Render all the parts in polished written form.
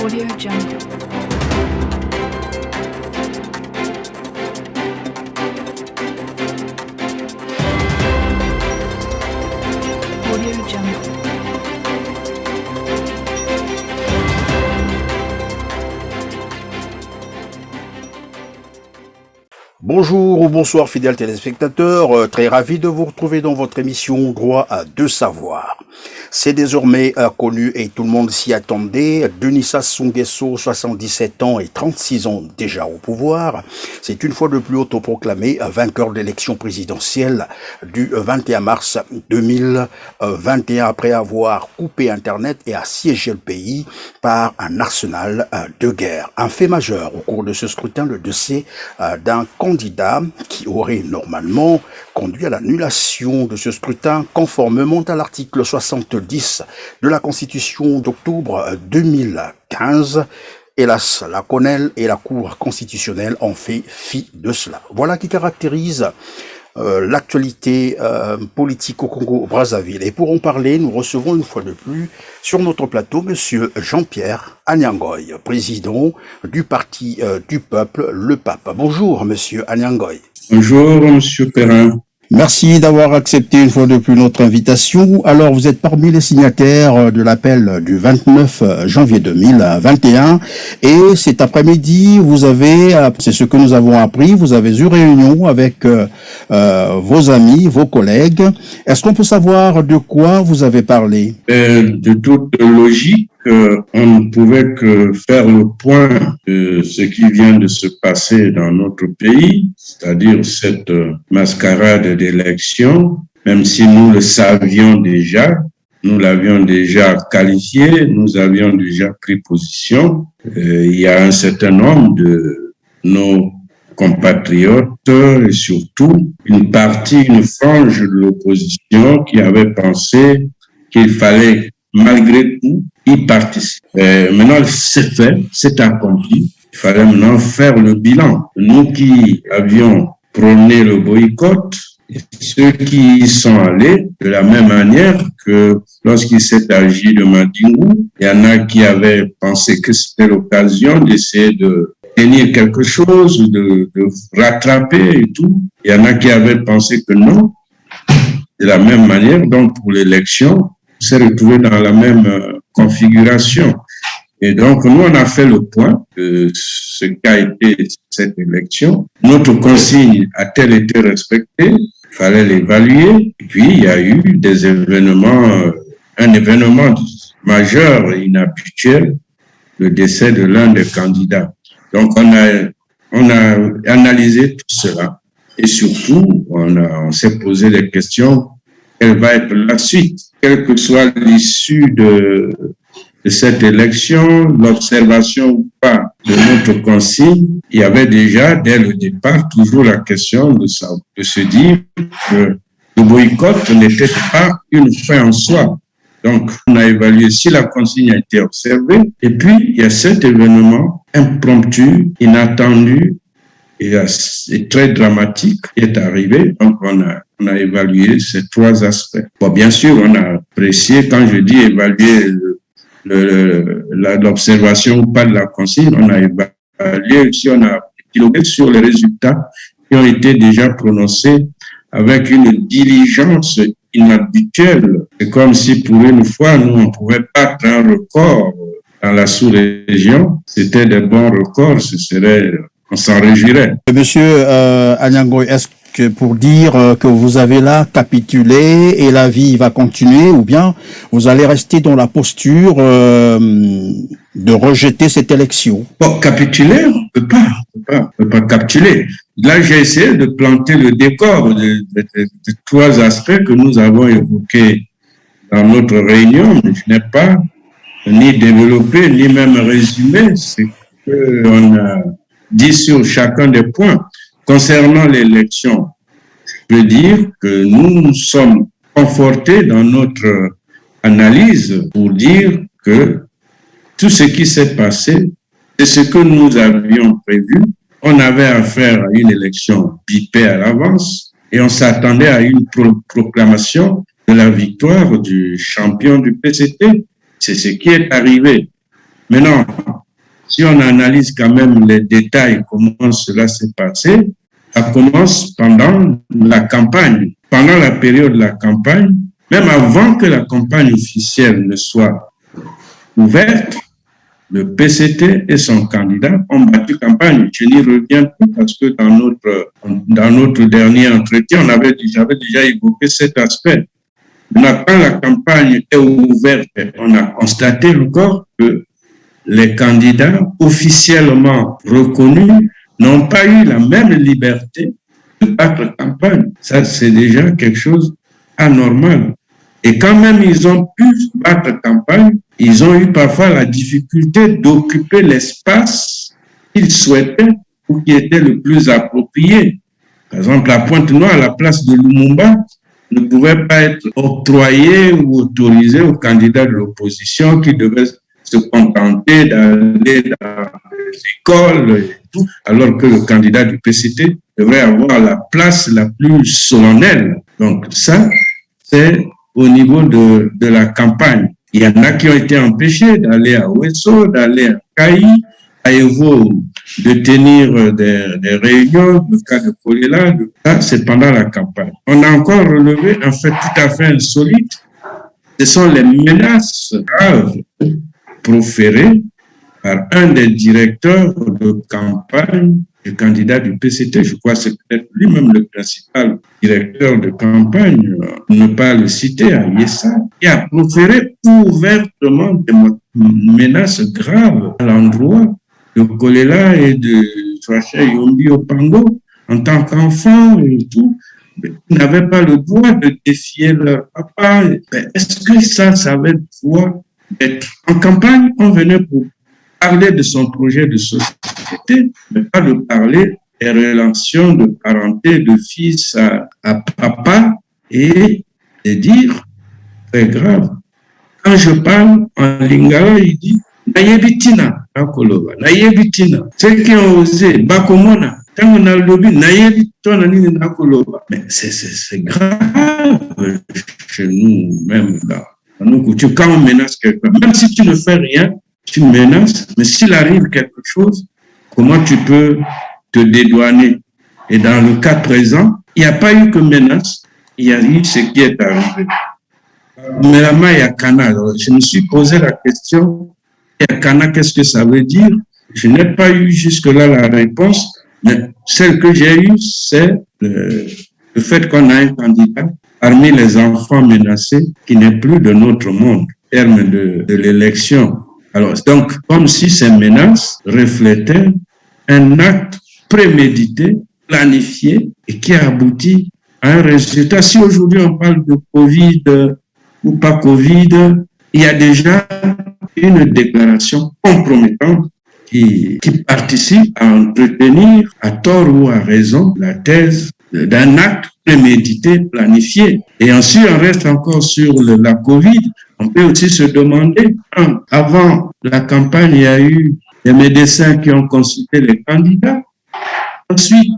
Audio Jungle. Audio Jungle. Bonjour ou bonsoir fidèles téléspectateurs, très ravi de vous retrouver dans votre émission Droit à deux savoirs. C'est désormais connu et tout le monde s'y attendait. Denis Sassou Nguesso, 77 ans et 36 ans déjà au pouvoir, c'est une fois de plus autoproclamé vainqueur de l'élection présidentielle du 21 mars 2021 après avoir coupé Internet et assiégé le pays par un arsenal de guerre. Un fait majeur au cours de ce scrutin, le dossier d'un candidat qui aurait normalement conduit à l'annulation de ce scrutin conformément à l'article 70 de la Constitution d'octobre 2015. Hélas, la CONEL et la Cour constitutionnelle ont fait fi de cela. Voilà qui caractérise l'actualité politique au Congo-Brazzaville. Et pour en parler, nous recevons une fois de plus sur notre plateau Monsieur Jean-Pierre Anyangoy, président du Parti du Peuple, le Pape. Bonjour Monsieur Anyangoy. Bonjour Monsieur Perrin. Merci d'avoir accepté une fois de plus notre invitation. Alors, vous êtes parmi les signataires de l'appel du 29 janvier 2021 et cet après-midi, vous avez, c'est ce que nous avons appris, vous avez eu réunion avec vos amis, vos collègues. Est-ce qu'on peut savoir de quoi vous avez parlé? De toute logique, on ne pouvait que faire le point de ce qui vient de se passer dans notre pays, c'est-à-dire cette mascarade d'élection, même si nous le savions déjà, nous l'avions déjà qualifié, nous avions déjà pris position. Il y a un certain nombre de nos compatriotes et surtout une frange de l'opposition qui avait pensé qu'il fallait malgré tout y participer. Maintenant, c'est fait, c'est accompli. Il fallait maintenant faire le bilan. Nous qui avions prôné le boycott, et ceux qui y sont allés de la même manière que lorsqu'il s'est agi de Mandingou, il y en a qui avaient pensé que c'était l'occasion d'essayer de tenir quelque chose, de rattraper et tout. Il y en a qui avaient pensé que non. De la même manière, donc pour l'élection, on s'est retrouvé dans la même configuration. Et donc, nous, on a fait le point de ce qu'a été cette élection. Notre consigne a-t-elle été respectée? Il fallait l'évaluer. Et puis, il y a eu des événements, un événement majeur et inhabituel, le décès de l'un des candidats. Donc, on a analysé tout cela. Et surtout, on s'est posé des questions. Quelle va être la suite? Quelle que soit l'issue de cette élection, l'observation ou pas de notre consigne, il y avait déjà, dès le départ, toujours la question de se dire que le boycott n'était pas une fin en soi. Donc, on a évalué si la consigne a été observée. Et puis, il y a cet événement impromptu, inattendu et très dramatique qui est arrivé. Donc, on a évalué ces trois aspects. Bon, bien sûr, on a apprécié, quand je dis évaluer l'observation ou pas de la consigne, on a évalué aussi, on a piloté sur les résultats qui ont été déjà prononcés avec une diligence inhabituelle. C'est comme si pour une fois, nous, on pouvait battre un record dans la sous-région. C'était des bons records, on s'en réjouirait. Monsieur Anyangoy, est-ce que pour dire que vous avez là capitulé et la vie va continuer, ou bien vous allez rester dans la posture de rejeter cette élection? Bon, capituler, on peut pas capituler. Là, j'ai essayé de planter le décor de trois aspects que nous avons évoqués dans notre réunion, mais je n'ai pas ni développé, ni même résumé ce qu'on a dit sur chacun des points. Concernant l'élection, je veux dire que nous sommes confortés dans notre analyse pour dire que tout ce qui s'est passé, c'est ce que nous avions prévu. On avait affaire à une élection bipée à l'avance et on s'attendait à une proclamation de la victoire du champion du PCT. C'est ce qui est arrivé. Maintenant, si on analyse quand même les détails, comment cela s'est passé, ça commence pendant la campagne. Pendant la période de la campagne, même avant que la campagne officielle ne soit ouverte, le PCT et son candidat ont battu campagne. Je n'y reviens plus parce que dans notre dernier entretien, j'avais déjà évoqué cet aspect. Maintenant, quand la campagne est ouverte, on a constaté encore que les candidats officiellement reconnus n'ont pas eu la même liberté de battre campagne. Ça, c'est déjà quelque chose d'anormal. Et quand même ils ont pu battre campagne, ils ont eu parfois la difficulté d'occuper l'espace qu'ils souhaitaient ou qui était le plus approprié. Par exemple, la Pointe-Noire, la place de Lumumba, ne pouvait pas être octroyée ou autorisée aux candidats de l'opposition qui devaient se contenter d'aller dans les écoles et tout, alors que le candidat du PCT devrait avoir la place la plus solennelle. Donc ça, c'est au niveau de la campagne. Il y en a qui ont été empêchés d'aller à Ouesso, d'aller à Caï, à Evo, de tenir des réunions, le cas de Kolela, ça c'est pendant la campagne. On a encore relevé un fait tout à fait insolite, ce sont les menaces graves proférées par un des directeurs de campagne du candidat du PCT, je crois que c'est peut-être lui-même le principal directeur de campagne, ne pas le citer, à Yessa, qui a proféré ouvertement des menaces graves à l'endroit de Kolela et de Joachim Yombi Opango en tant qu'enfant et tout. Ils n'avaient pas le droit de défier leur papa. Est-ce que ça avait le droit d'être en campagne? On venait pour parler de son projet de société, mais pas de parler des relations de parenté de fils à papa et de dire, très grave. Quand je parle en lingala, il dit Nayebitina, Nakoloba, Nayebitina. Ceux qui ont osé, Bakomona, quand on a le lobby, Nayebitona, Nakoloba. Mais c'est grave chez nous, même là. Quand on menace quelqu'un, même si tu ne fais rien, tu menaces, mais s'il arrive quelque chose, comment tu peux te dédouaner? Et dans le cas présent, il n'y a pas eu que menace, il y a eu ce qui est arrivé. Mais la Mayakana, je me suis posé la question, Yakana, qu'est-ce que ça veut dire? Je n'ai pas eu jusque-là la réponse, mais celle que j'ai eue, c'est le fait qu'on a un candidat parmi les enfants menacés qui n'est plus de notre monde, en termes de l'élection. Alors, donc, comme si ces menaces reflétaient un acte prémédité, planifié et qui a abouti à un résultat. Si aujourd'hui on parle de Covid ou pas Covid, il y a déjà une déclaration compromettante qui participe à entretenir, à tort ou à raison, la thèse d'un acte prémédité, planifié. Et ensuite, on reste encore sur la Covid. On peut aussi se demander, avant la campagne, il y a eu des médecins qui ont consulté les candidats. Ensuite,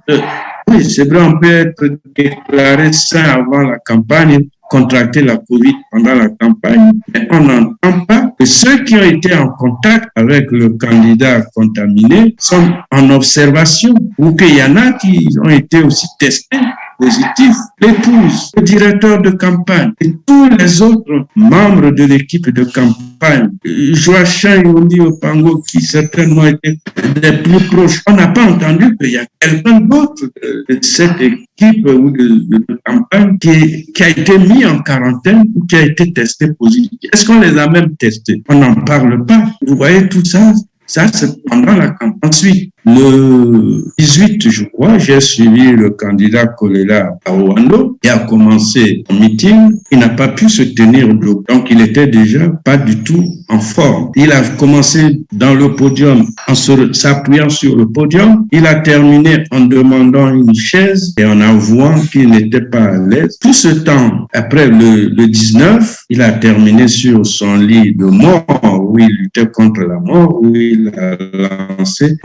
oui, c'est vrai, on peut être déclaré sain avant la campagne, contracter la Covid pendant la campagne, mais on n'entend pas que ceux qui ont été en contact avec le candidat contaminé sont en observation, ou qu'il y en a qui ont été aussi testés positifs, l'épouse, le directeur de campagne et tous les autres membres de l'équipe de campagne, Joachim Yombi Opango, qui certainement était des plus proches. On n'a pas entendu qu'il y a quelqu'un d'autre de cette équipe ou de campagne qui a été mis en quarantaine ou qui a été testé positif. Est-ce qu'on les a même testés? On n'en parle pas. Vous voyez tout ça? Ça, c'est pendant la campagne. Ensuite, le 18, je crois, j'ai suivi le candidat Kolela à Ouando. Il a commencé un meeting. Il n'a pas pu se tenir debout. Donc, il était déjà pas du tout en forme. Il a commencé dans le podium en s'appuyant sur le podium. Il a terminé en demandant une chaise et en avouant qu'il n'était pas à l'aise. Tout ce temps, après le 19, il a terminé sur son lit de mort où il luttait contre la mort, où il a lancé.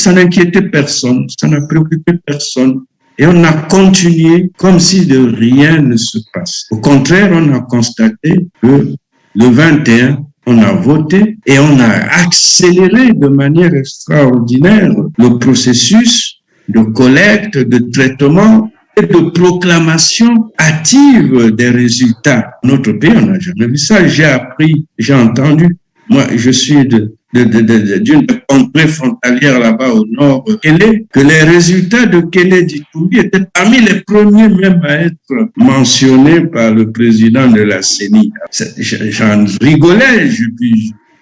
Ça n'inquiétait personne, ça n'a préoccupé personne. Et on a continué comme si de rien ne se passe. Au contraire, on a constaté que le 21, on a voté et on a accéléré de manière extraordinaire le processus de collecte, de traitement et de proclamation hâtive des résultats. Notre pays, on n'a jamais vu ça. J'ai appris, j'ai entendu. Moi, je suis d'une contrée frontalière là-bas au nord de Kélé, que les résultats de Kélé d'Itoumbi étaient parmi les premiers même à être mentionnés par le président de la CENI. J'en rigolais,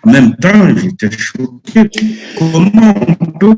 en même temps, j'étais choqué. Comment on peut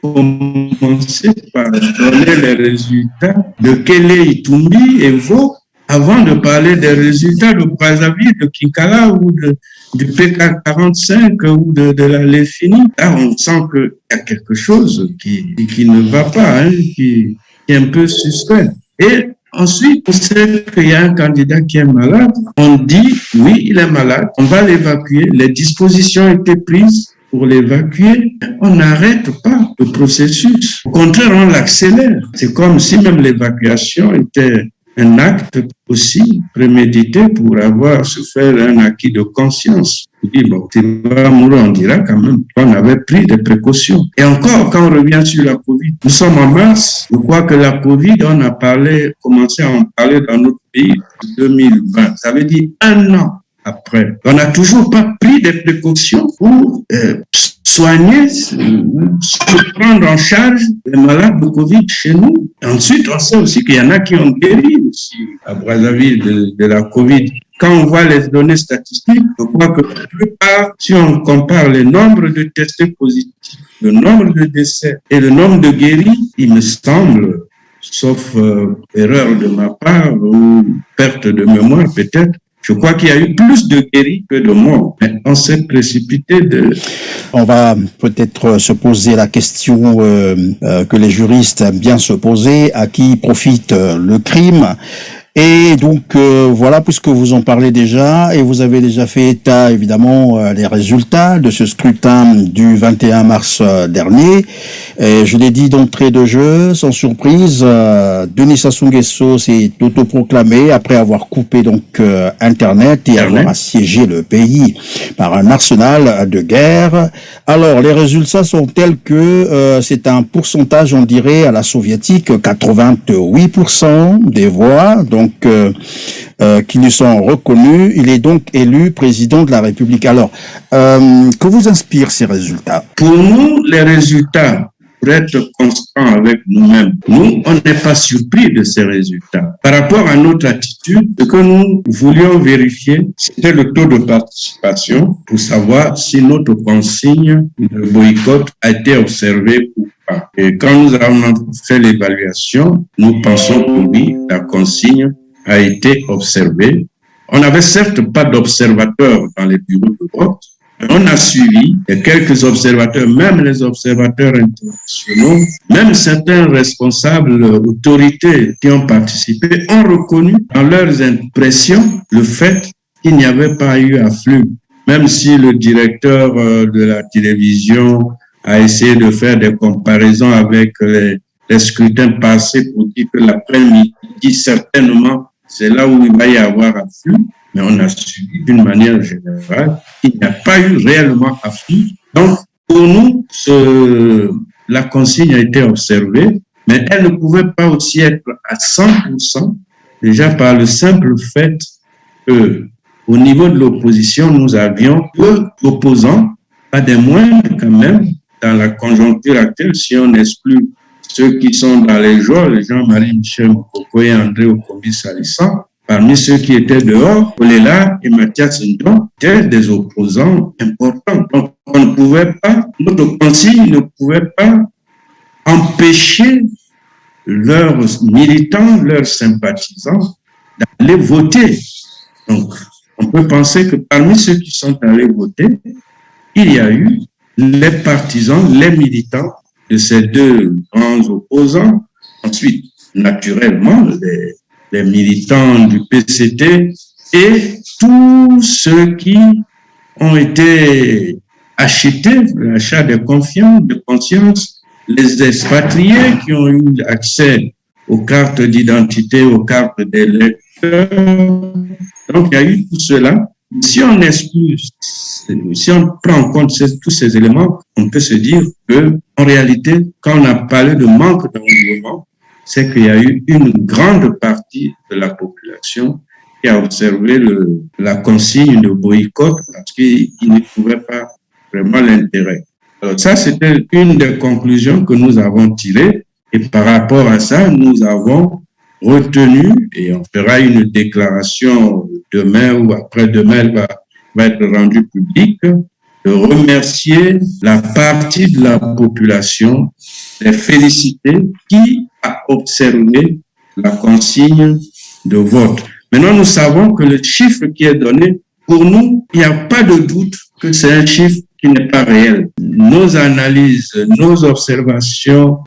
commencer par donner les résultats de Kélé, Itoumbi et Vaux avant de parler des résultats de Brazzaville, de Kinkala ou du PK45 ou de la Léfini? Là, on sent qu'il y a quelque chose qui ne va pas, hein, qui est un peu suspect. Et ensuite, on sait qu'il y a un candidat qui est malade. On dit, oui, il est malade, on va l'évacuer. Les dispositions étaient prises pour l'évacuer. On n'arrête pas le processus. Au contraire, on l'accélère. C'est comme si même l'évacuation était un acte aussi prémédité pour se faire un acquis de conscience. On dit, bon, tu vas mourir, on dira quand même qu'on avait pris des précautions. Et encore, quand on revient sur la Covid, nous sommes en mars. Je crois que la Covid, on a commencé à en parler dans notre pays en 2020. Ça veut dire 1 an après. On n'a toujours pas pris des précautions pour soigner, prendre en charge les malades de Covid chez nous. Et ensuite, on sait aussi qu'il y en a qui ont guéri aussi à Brazzaville de la Covid. Quand on voit les données statistiques, je crois que la plupart, si on compare le nombre de testés positifs, le nombre de décès et le nombre de guéris, il me semble, sauf erreur de ma part ou perte de mémoire peut-être, je crois qu'il y a eu plus de guéris que de morts. Mais on s'est précipité On va peut-être se poser la question que les juristes aiment bien se poser, à qui profite le crime? Et donc voilà, puisque vous en parlez déjà et vous avez déjà fait état évidemment des résultats de ce scrutin du 21 mars dernier. Et je l'ai dit d'entrée de jeu, sans surprise, Denis Sassou Nguesso s'est autoproclamé après avoir coupé donc Internet et avoir assiégé le pays par un arsenal de guerre. Alors les résultats sont tels que c'est un pourcentage, on dirait, à la soviétique, 88% des voix, donc qui lui sont reconnus. Il est donc élu président de la République. Alors, que vous inspirent ces résultats? Pour nous, les résultats, pour être constants avec nous-mêmes, nous, on n'est pas surpris de ces résultats. Par rapport à notre attitude, ce que nous voulions vérifier, c'était le taux de participation pour savoir si notre consigne de boycott a été observée ou pas. Et quand nous avons fait l'évaluation, nous pensons que oui, la consigne a été observée. On n'avait certes pas d'observateurs dans les bureaux de vote. On a suivi et quelques observateurs, même les observateurs internationaux, même certains responsables, autorités qui ont participé, ont reconnu dans leurs impressions le fait qu'il n'y avait pas eu afflux. Même si le directeur de la télévision a essayé de faire des comparaisons avec les scrutins passés pour dire que l'après-midi, certainement, c'est là où il va y avoir afflux. Mais on a suivi d'une manière générale qu'il n'y a pas eu réellement afflux. Donc, pour nous, la consigne a été observée, mais elle ne pouvait pas aussi être à 100%, déjà par le simple fait que, au niveau de l'opposition, nous avions peu d'opposants, pas des moindres quand même, dans la conjoncture actuelle, si on exclut ceux qui sont dans les Jean-Marie Michel Mokoko et André Okombi Salissa. Parmi ceux qui étaient dehors, Olela et Mathias Ndon étaient des opposants importants. Donc, on ne pouvait pas, notre consigne ne pouvait pas empêcher leurs militants, leurs sympathisants d'aller voter. Donc, on peut penser que parmi ceux qui sont allés voter, il y a eu les partisans, les militants de ces deux grands opposants. Ensuite, naturellement, les militants du PCT et tous ceux qui ont été achetés, l'achat de confiance, de conscience, les expatriés qui ont eu accès aux cartes d'identité, aux cartes d'électeurs. Donc, il y a eu tout cela Si on exclut, si on prend en compte tous ces éléments, on peut se dire que, en réalité, quand on a parlé de manque d'engouement, c'est qu'il y a eu une grande partie de la population qui a observé la consigne de boycott parce qu'ils ne trouvaient pas vraiment l'intérêt. Alors ça, c'était une des conclusions que nous avons tirées. Et par rapport à ça, nous avons retenu, et on fera une déclaration demain ou après-demain, elle va être rendue publique, de remercier la partie de la population, les féliciter, qui a observé la consigne de vote. Maintenant, nous savons que le chiffre qui est donné, pour nous, il n'y a pas de doute que c'est un chiffre qui n'est pas réel. Nos analyses, nos observations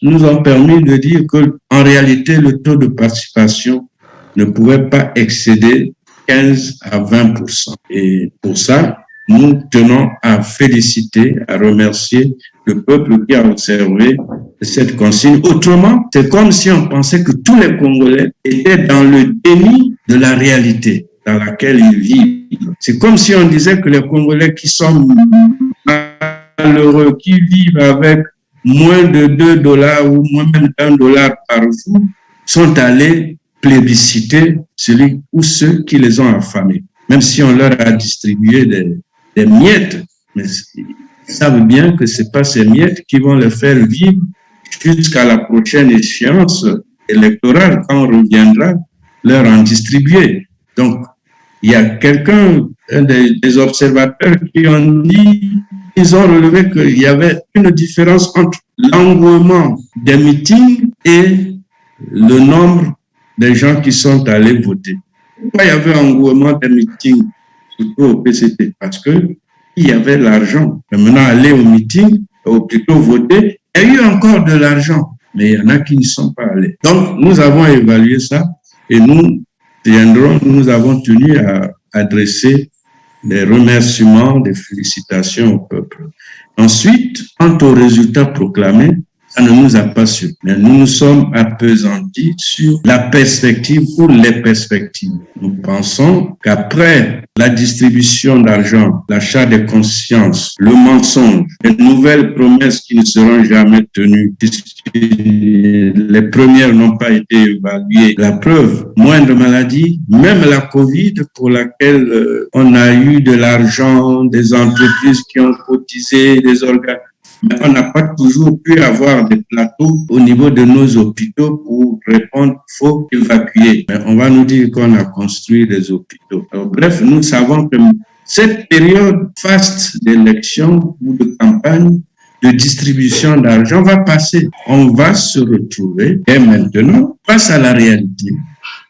nous ont permis de dire que, en réalité, le taux de participation ne pouvait pas excéder 15 à 20%. Et pour ça, nous tenons à féliciter, à remercier le peuple qui a observé cette consigne. Autrement, c'est comme si on pensait que tous les Congolais étaient dans le déni de la réalité dans laquelle ils vivent. C'est comme si on disait que les Congolais qui sont malheureux, qui vivent avec moins de $2 ou moins même $1 par jour, sont allés plébisciter celui ou ceux qui les ont affamés. Même si on leur a distribué des miettes, mais ils savent bien que ce n'est pas ces miettes qui vont les faire vivre jusqu'à la prochaine échéance électorale, quand on reviendra leur en distribuer. Donc, il y a des observateurs qui ont dit, ils ont relevé qu'il y avait une différence entre l'engouement des meetings et le nombre des gens qui sont allés voter. Pourquoi il y avait engouement des meetings, surtout au PCT? Parce qu'il y avait l'argent. Maintenant, aller au meeting, ou plutôt voter, il y a eu encore de l'argent, mais il y en a qui ne sont pas allés. Donc, nous avons évalué ça et nous avons tenu à adresser des remerciements, des félicitations au peuple. Ensuite, quant aux résultats proclamés, ça ne nous a pas surpris. Mais nous nous sommes appesantis sur la perspective ou les perspectives. Nous pensons qu'après la distribution d'argent, l'achat des consciences, le mensonge, les nouvelles promesses qui ne seront jamais tenues, puisque les premières n'ont pas été évaluées. La preuve, moins de maladies, même la COVID pour laquelle on a eu de l'argent, des entreprises qui ont cotisé, des organes. Mais on n'a pas toujours pu avoir des plateaux au niveau de nos hôpitaux pour répondre, il faut évacuer. Mais on va nous dire qu'on a construit des hôpitaux. Alors, bref, nous savons que cette période faste d'élection ou de campagne, de distribution d'argent va passer. On va se retrouver, et maintenant, face à la réalité,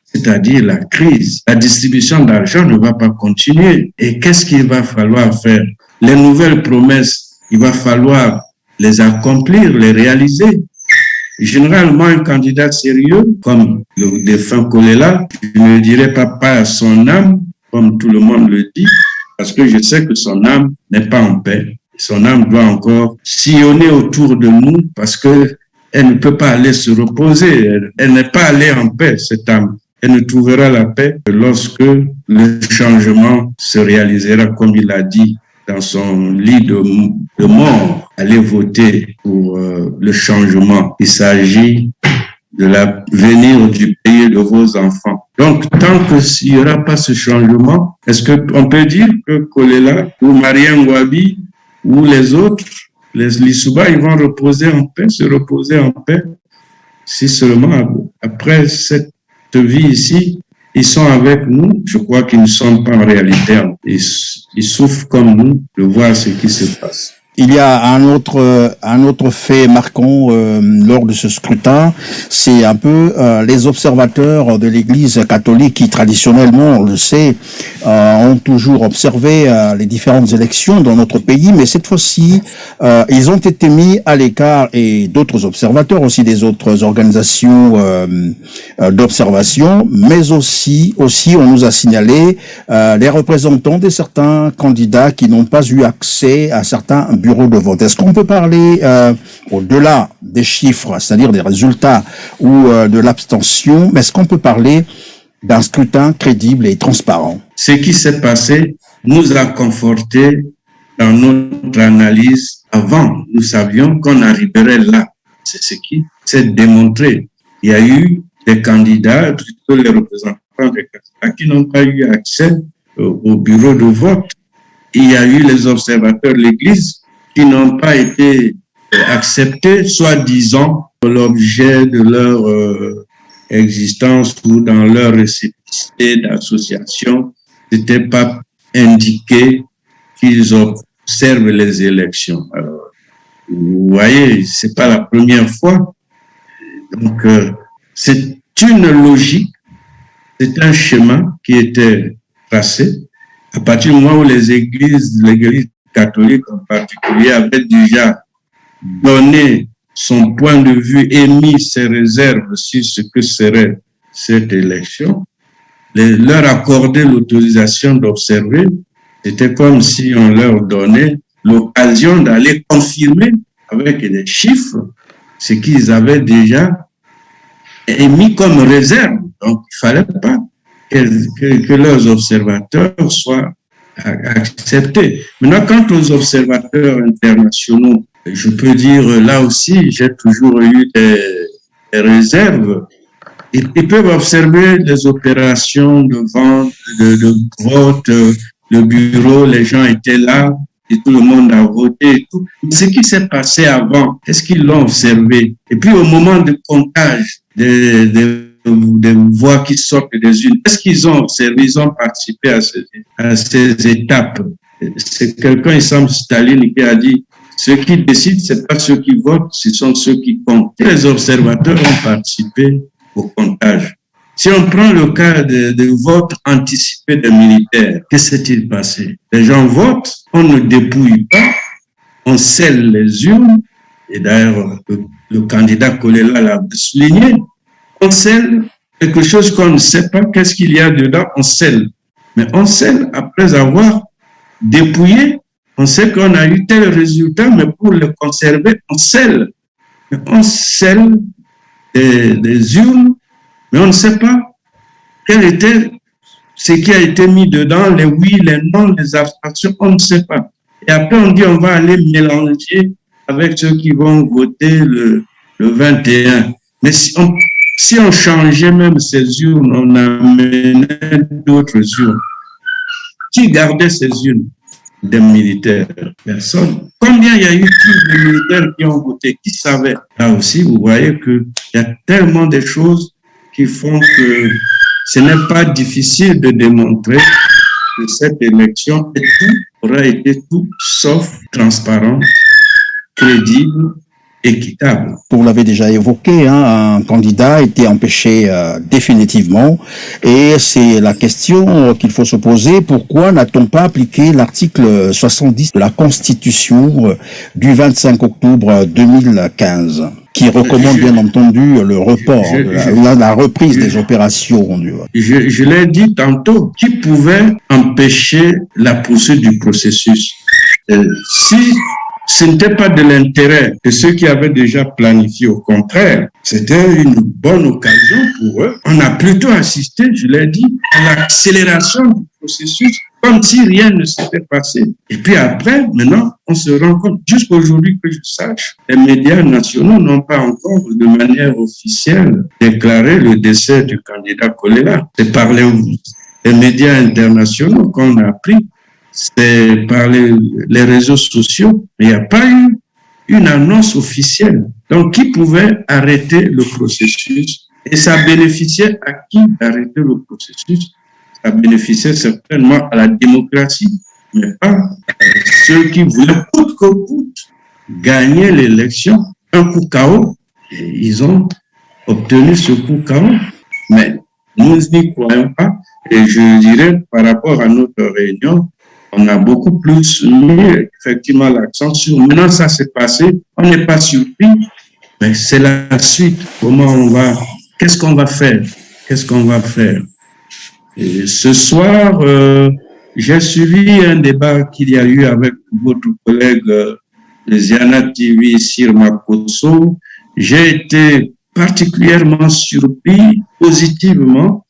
c'est-à-dire la crise. La distribution d'argent ne va pas continuer. Et qu'est-ce qu'il va falloir faire? Les nouvelles promesses, il va falloir les accomplir, les réaliser. Généralement, un candidat sérieux, comme le défunt Kolela, je ne dirais pas à son âme, comme tout le monde le dit, parce que je sais que son âme n'est pas en paix. Son âme doit encore sillonner autour de nous parce que elle ne peut pas aller se reposer. Elle n'est pas allée en paix, cette âme. Elle ne trouvera la paix que lorsque le changement se réalisera comme il a dit dans son lit de mort, aller voter pour le changement. Il s'agit de l'avenir du pays de vos enfants. Donc, tant qu'il n'y aura pas ce changement, est-ce qu'on peut dire que Kolela ou Marien Ngouabi ou les autres, les Lissouba, ils vont reposer en paix, se reposer en paix, si seulement après cette vie ici, ils sont avec nous, je crois qu'ils ne sont pas en réalité. Ils souffrent comme nous de voir ce qui se passe. Il y a un autre fait marquant lors de ce scrutin, c'est un peu les observateurs de l'Église catholique qui traditionnellement, on le sait, ont toujours observé les différentes élections dans notre pays, mais cette fois-ci, ils ont été mis à l'écart, et d'autres observateurs aussi, des autres organisations d'observation, mais aussi on nous a signalé les représentants de certains candidats qui n'ont pas eu accès à certains bureau de vote. Est-ce qu'on peut parler au-delà des chiffres, c'est-à-dire des résultats ou de l'abstention, mais est-ce qu'on peut parler d'un scrutin crédible et transparent. Ce qui s'est passé nous a conforté dans notre analyse. Avant, nous savions qu'on arriverait là. C'est ce qui s'est démontré. Il y a eu des candidats, plutôt les représentants des candidats, qui n'ont pas eu accès au bureau de vote. Il y a eu les observateurs de l'Église qui n'ont pas été acceptés, soi-disant, pour l'objet de leur existence ou dans leur récépissé d'association. C'était pas indiqué qu'ils observent les élections. Alors, vous voyez, c'est pas la première fois. Donc, c'est une logique, c'est un schéma qui était tracé à partir du moment où l'Église catholique en particulier avait déjà donné son point de vue, émis ses réserves sur ce que serait cette élection, leur accorder l'autorisation d'observer, c'était comme si on leur donnait l'occasion d'aller confirmer avec des chiffres ce qu'ils avaient déjà émis comme réserve. Donc, il ne fallait pas que leurs observateurs soient acceptés. Maintenant, quant aux observateurs internationaux, je peux dire, là aussi, j'ai toujours eu des réserves. Ils peuvent observer les opérations de vente, de vote, le bureau, les gens étaient là, et tout le monde a voté et tout. Ce qui s'est passé avant, est-ce qu'ils l'ont observé? Et puis au moment du comptage des voix qui sortent des urnes, est-ce qu'ils ont observé, ils ont participé à ces étapes? C'est quelqu'un, il semble Staline, qui a dit, ceux qui décident, c'est pas ceux qui votent, ce sont ceux qui comptent. Les observateurs ont participé au comptage. Si on prend le cas de vote anticipé des militaires, que s'est-il passé? Les gens votent, on ne dépouille pas, on scelle les urnes, et d'ailleurs, le candidat Kolela l'a souligné, on scelle quelque chose qu'on ne sait pas, qu'est-ce qu'il y a dedans, on scelle. Mais on scelle après avoir dépouillé, on sait qu'on a eu tel résultat, mais pour le conserver, on scelle. On scelle des urnes, mais on ne sait pas quel était ce qui a été mis dedans, les oui, les non, les abstentions, on ne sait pas. Et après, on dit on va aller mélanger avec ceux qui vont voter le 21. Mais si on changeait même ces urnes, on amenait d'autres urnes. Qui gardait ces urnes? Des militaires? Personne. Combien il y a eu de militaires qui ont voté? Qui savait? Là aussi, vous voyez qu'il y a tellement de choses qui font que ce n'est pas difficile de démontrer que cette élection aura été tout sauf transparente, crédible, équitable. Vous l'avez déjà évoqué, hein, un candidat a été empêché définitivement, et c'est la question qu'il faut se poser: pourquoi n'a-t-on pas appliqué l'article 70 de la Constitution du 25 octobre 2015 qui recommande bien entendu le report, la reprise des opérations? Je l'ai dit tantôt, qui pouvait empêcher la poursuite du processus? Si ce n'était pas de l'intérêt de ceux qui avaient déjà planifié, au contraire, c'était une bonne occasion pour eux. On a plutôt assisté, je l'ai dit, à l'accélération du processus, comme si rien ne s'était passé. Et puis après, maintenant, on se rend compte, jusqu'aujourd'hui que je sache, les médias nationaux n'ont pas encore, de manière officielle, déclaré le décès du candidat Kolela. C'est par les médias internationaux qu'on a appris. C'est par les réseaux sociaux, mais il n'y a pas eu une annonce officielle. Donc, qui pouvait arrêter le processus? Et ça bénéficiait à qui d'arrêter le processus? Ça bénéficiait certainement à la démocratie, mais pas à ceux qui voulaient coûte que coûte gagner l'élection. Un coup KO, et ils ont obtenu ce coup KO. Mais nous n'y croyons pas. Et je dirais, par rapport à notre réunion, on a beaucoup plus mis effectivement l'accent sur maintenant ça s'est passé, on n'est pas surpris, mais c'est la suite. Qu'est-ce qu'on va faire? Et ce soir, j'ai suivi un débat qu'il y a eu avec votre collègue de Ziana TV, Sir Makoso. J'ai été particulièrement surpris positivement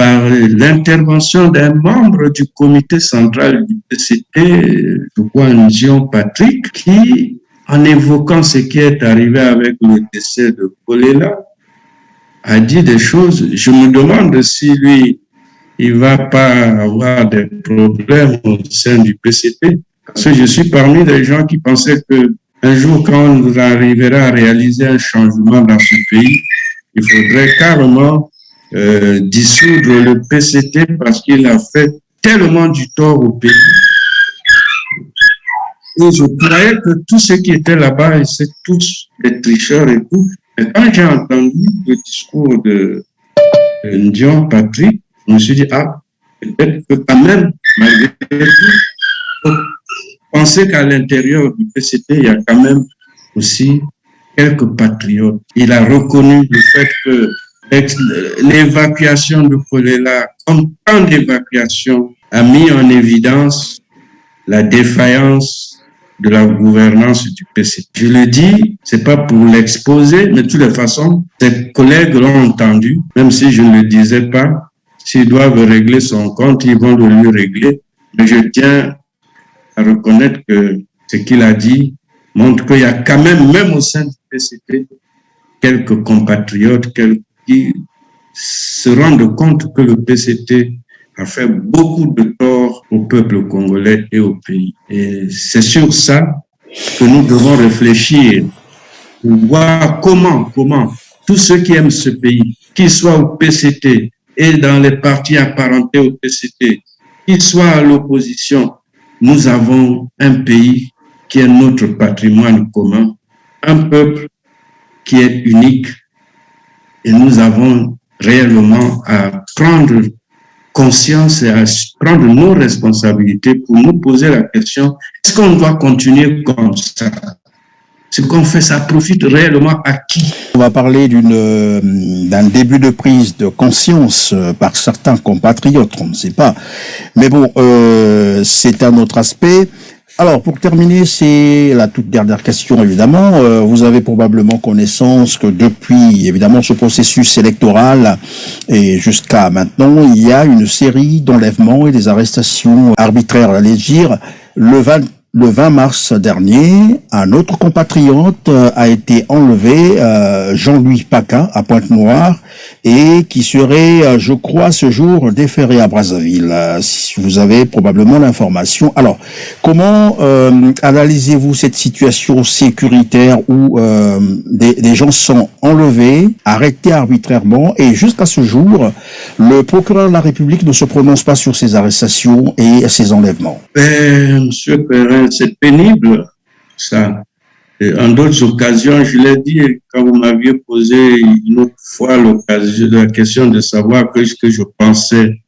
par l'intervention d'un membre du comité central du PCT, je crois Ndion Patrick, qui, en évoquant ce qui est arrivé avec le décès de Kolela, a dit des choses. Je me demande si lui, il va pas avoir des problèmes au sein du PCT. Parce que je suis parmi les gens qui pensaient que un jour, quand on arrivera à réaliser un changement dans ce pays, il faudrait carrément dissoudre le PCT parce qu'il a fait tellement du tort au pays. Et je croyais que tous ceux qui étaient là-bas, c'est tous des tricheurs et tout. Mais quand j'ai entendu le discours de Ndion Patrick, je me suis dit, peut-être que quand même, malgré tout, penser qu'à l'intérieur du PCT, il y a quand même aussi quelques patriotes. Il a reconnu le fait que l'évacuation de Kolela, comme tant d'évacuations, a mis en évidence la défaillance de la gouvernance du PCT. Je le dis, c'est pas pour l'exposer, mais de toutes les façons, ses collègues l'ont entendu, même si je ne le disais pas. S'ils doivent régler son compte, ils vont le lui régler. Mais je tiens à reconnaître que ce qu'il a dit montre qu'il y a quand même au sein du PCT, quelques compatriotes qui se rendent compte que le PCT a fait beaucoup de tort au peuple congolais et au pays. Et c'est sur ça que nous devons réfléchir pour voir comment tous ceux qui aiment ce pays, qu'ils soient au PCT et dans les partis apparentés au PCT, qu'ils soient à l'opposition, nous avons un pays qui est notre patrimoine commun, un peuple qui est unique et nous avons réellement à prendre conscience et à prendre nos responsabilités pour nous poser la question, est-ce qu'on doit continuer comme ça? Ce qu'on fait, ça profite réellement à qui? On va parler d'un début de prise de conscience par certains compatriotes, on ne sait pas. Mais bon, c'est un autre aspect. Alors, pour terminer, c'est la toute dernière question, évidemment. Vous avez probablement connaissance que depuis, évidemment, ce processus électoral et jusqu'à maintenant, il y a une série d'enlèvements et des arrestations arbitraires, allez dire. Le 20 mars dernier, un autre compatriote a été enlevé, Jean-Louis Paquin, à Pointe-Noire, et qui serait, je crois, ce jour déféré à Brazzaville. Si vous avez probablement l'information. Alors, comment analysez-vous cette situation sécuritaire où des gens sont enlevés, arrêtés arbitrairement, et jusqu'à ce jour, le procureur de la République ne se prononce pas sur ces arrestations et ces enlèvements? Monsieur Perrin, c'est pénible, ça. Et en d'autres occasions, je l'ai dit, quand vous m'aviez posé une autre fois la question de savoir ce que je pensais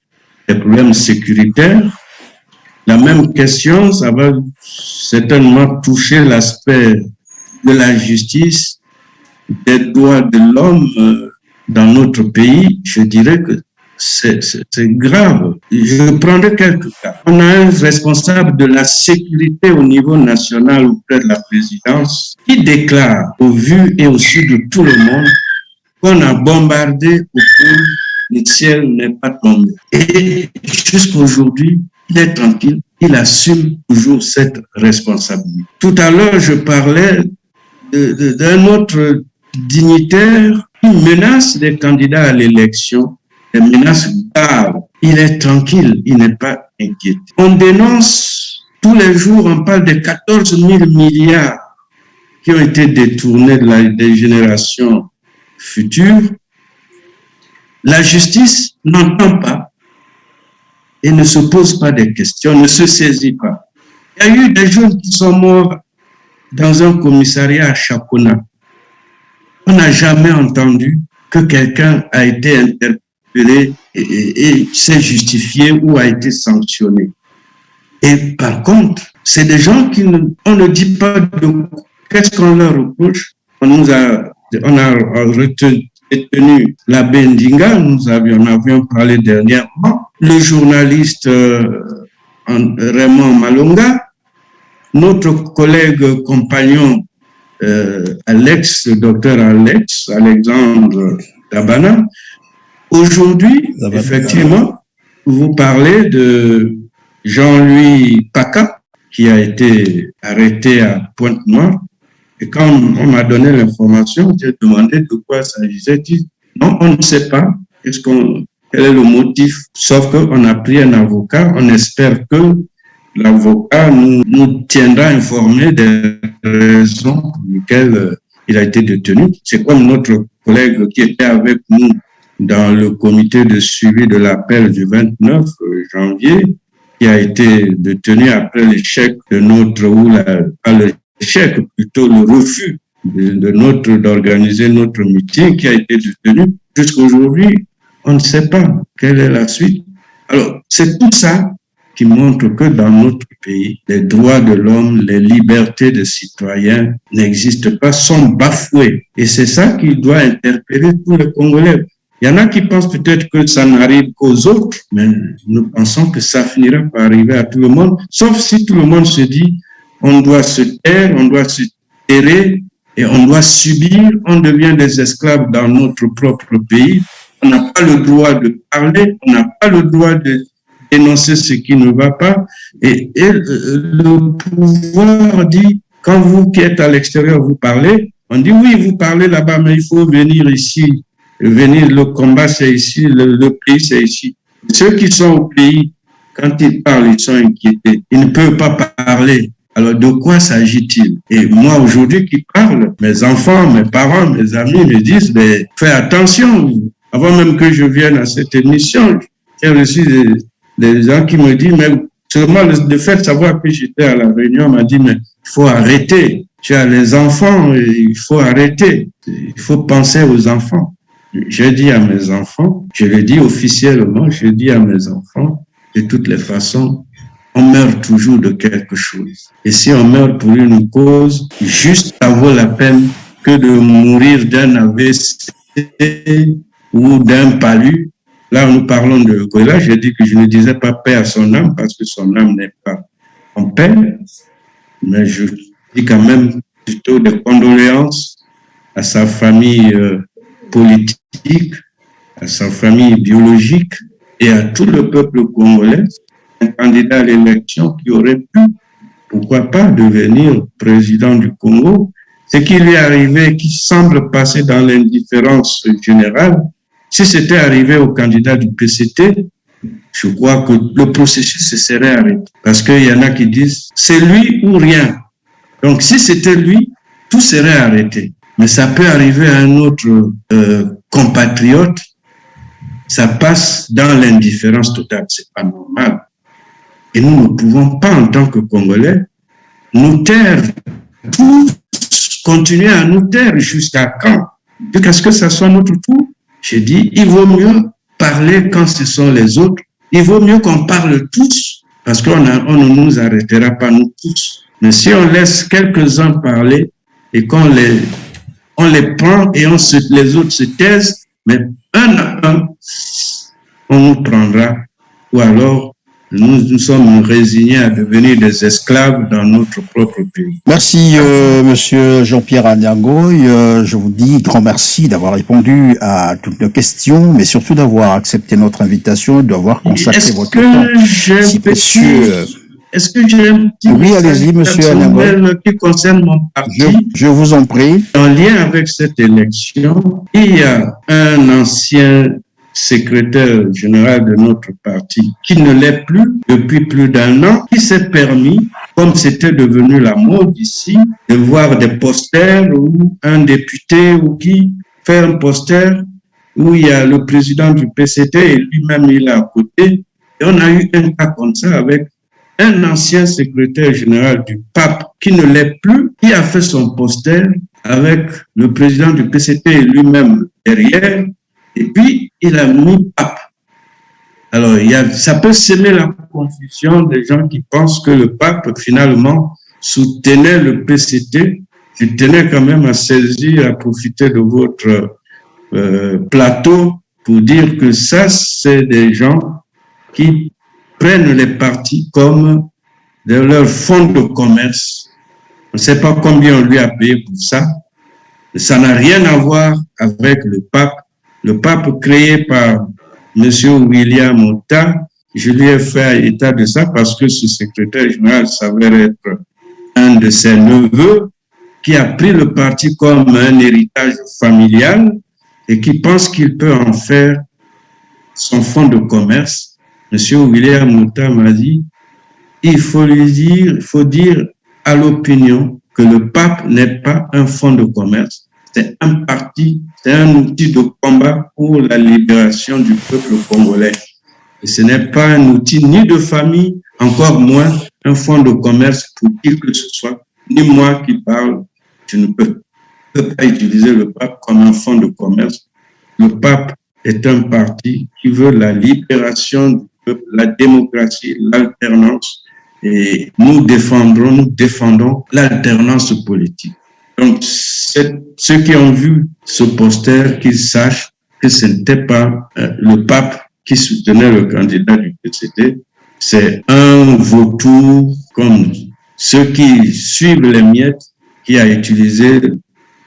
des problèmes sécuritaires, la même question, ça va certainement toucher l'aspect de la justice, des droits de l'homme dans notre pays. Je dirais que c'est grave. Je prendrai quelques cas. On a un responsable de la sécurité au niveau national auprès de la présidence qui déclare au vu et au su de tout le monde qu'on a bombardé au pôle, le ciel n'est pas tombé. Et jusqu'aujourd'hui, il est tranquille, il assume toujours cette responsabilité. Tout à l'heure, je parlais d'un autre dignitaire qui menace les candidats à l'élection. Les menaces graves. Il est tranquille, il n'est pas inquiété. On dénonce tous les jours, on parle de 14 000 milliards qui ont été détournés des générations futures. La justice n'entend pas et ne se pose pas de questions, ne se saisit pas. Il y a eu des jeunes qui sont morts dans un commissariat à Chakona. On n'a jamais entendu que quelqu'un a été interpellé et s'est justifié ou a été sanctionné. Et par contre, c'est des gens on ne dit pas de qu'est-ce qu'on leur reproche. On a retenu l'abbé Ndinga, nous avions parlé dernièrement, le journaliste Raymond Malonga, notre collègue compagnon docteur Alexandre Dabana. Aujourd'hui, Ça va effectivement, vous parlez de Jean-Louis Paca, qui a été arrêté à Pointe-Noire. Et quand on m'a donné l'information, j'ai demandé de quoi s'agissait. Il dit, non, on ne sait pas. Quel est le motif? Sauf qu'on a pris un avocat. On espère que l'avocat nous tiendra informés des raisons pour lesquelles il a été détenu. C'est comme notre collègue qui était avec nous dans le comité de suivi de l'appel du 29 janvier, qui a été détenu après l'échec de notre, pas l'échec, plutôt le refus d'organiser notre meeting, qui a été détenu. Jusqu'aujourd'hui, on ne sait pas quelle est la suite. Alors, c'est tout ça qui montre que dans notre pays, les droits de l'homme, les libertés des citoyens n'existent pas, sont bafoués. Et c'est ça qui doit interpeller tous les Congolais. Il y en a qui pensent peut-être que ça n'arrive qu'aux autres, mais nous pensons que ça finira par arriver à tout le monde, sauf si tout le monde se dit on doit se taire, on doit se terrer et on doit subir, on devient des esclaves dans notre propre pays. On n'a pas le droit de parler, on n'a pas le droit de dénoncer ce qui ne va pas. Et le pouvoir dit, quand vous qui êtes à l'extérieur, vous parlez, on dit oui, vous parlez là-bas, mais il faut venir ici. Venir, le combat, c'est ici, le pays, c'est ici. Ceux qui sont au pays, quand ils parlent, ils sont inquiétés. Ils ne peuvent pas parler. Alors, de quoi s'agit-il? Et moi, aujourd'hui, qui parle, mes enfants, mes parents, mes amis me disent, mais fais attention. Avant même que je vienne à cette émission, j'ai reçu des gens qui me disent, mais seulement le fait de savoir que j'étais à la réunion m'a dit, mais il faut arrêter. Tu as les enfants, il faut arrêter. Il faut penser aux enfants. J'ai dit à mes enfants, je le dis officiellement, je dis à mes enfants, de toutes les façons, on meurt toujours de quelque chose. Et si on meurt pour une cause, juste ça vaut la peine que de mourir d'un AVC ou d'un palu. Là, nous parlons de Gola. J'ai dit que je ne disais pas paix à son âme parce que son âme n'est pas en paix. Mais je dis quand même plutôt des condoléances à sa famille politique, à sa famille biologique et à tout le peuple congolais. Un candidat à l'élection qui aurait pu, pourquoi pas, devenir président du Congo. Ce qui lui est arrivé, qui semble passer dans l'indifférence générale, si c'était arrivé au candidat du PCT, je crois que le processus se serait arrêté. Parce qu'il y en a qui disent, c'est lui ou rien. Donc, si c'était lui, tout serait arrêté. Mais ça peut arriver à un autre compatriote, ça passe dans l'indifférence totale. C'est pas normal. Et nous ne pouvons pas, en tant que Congolais, nous taire, tous continuer à nous taire jusqu'à quand? Jusqu'à ce que ça soit notre tour. J'ai dit, il vaut mieux parler quand ce sont les autres. Il vaut mieux qu'on parle tous, parce qu'on ne nous arrêtera pas, nous tous. Mais si on laisse quelques-uns parler et qu'on les prend et les autres se taisent, mais un à un, on nous prendra. Ou alors, nous sommes résignés à devenir des esclaves dans notre propre pays. Merci, monsieur Jean-Pierre Anyangoy. Je vous dis grand merci d'avoir répondu à toutes nos questions, mais surtout d'avoir accepté notre invitation et d'avoir consacré votre temps si précieux. Est-ce que j'ai un petit oui, allez-y, monsieur Anyangoy, qui concerne mon parti? Je vous en prie. En lien avec cette élection, il y a un ancien secrétaire général de notre parti, qui ne l'est plus depuis plus d'un an, qui s'est permis, comme c'était devenu la mode ici, de voir des posters où un député ou qui fait un poster où il y a le président du PCT et lui-même il est à côté. Et on a eu un cas comme ça avec un ancien secrétaire général du pape qui ne l'est plus, qui a fait son poster avec le président du PCT et lui-même derrière. Et puis, il a mis pape. Alors, ça peut semer la confusion des gens qui pensent que le pape, finalement, soutenait le PCT. Je tenais quand même à saisir, à profiter de votre plateau pour dire que ça, c'est des gens qui prennent les partis comme de leur fonds de commerce. On ne sait pas combien on lui a payé pour ça. Ça n'a rien à voir avec le pape. Le pape créé par Monsieur William Ota, je lui ai fait état de ça parce que ce secrétaire général s'avère être un de ses neveux qui a pris le parti comme un héritage familial et qui pense qu'il peut en faire son fonds de commerce. Monsieur William Ota m'a dit, il faut dire à l'opinion que le pape n'est pas un fonds de commerce, c'est un parti, c'est un outil de combat pour la libération du peuple congolais. Et ce n'est pas un outil ni de famille, encore moins un fonds de commerce pour qui que ce soit, ni moi qui parle. Je ne peux pas utiliser le pape comme un fonds de commerce. Le pape est un parti qui veut la libération du peuple, la démocratie, l'alternance. Et nous défendons l'alternance politique. Donc, ceux qui ont vu ce poster, qu'ils sachent que ce n'était pas le pape qui soutenait le candidat du PCT, c'est un vautour comme ceux qui suivent les miettes qui a utilisé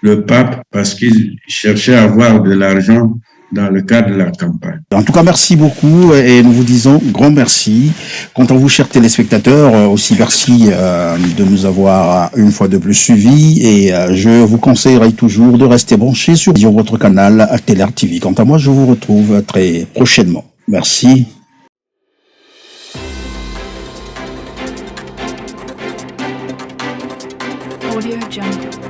le pape parce qu'il cherchait à avoir de l'argent dans le cadre de la campagne. En tout cas, merci beaucoup et nous vous disons grand merci. Quant à vous, chers téléspectateurs, aussi merci de nous avoir une fois de plus suivis et je vous conseillerai toujours de rester branchés sur votre canal Teler TV. Quant à moi, je vous retrouve très prochainement. Merci. Audio Jungle.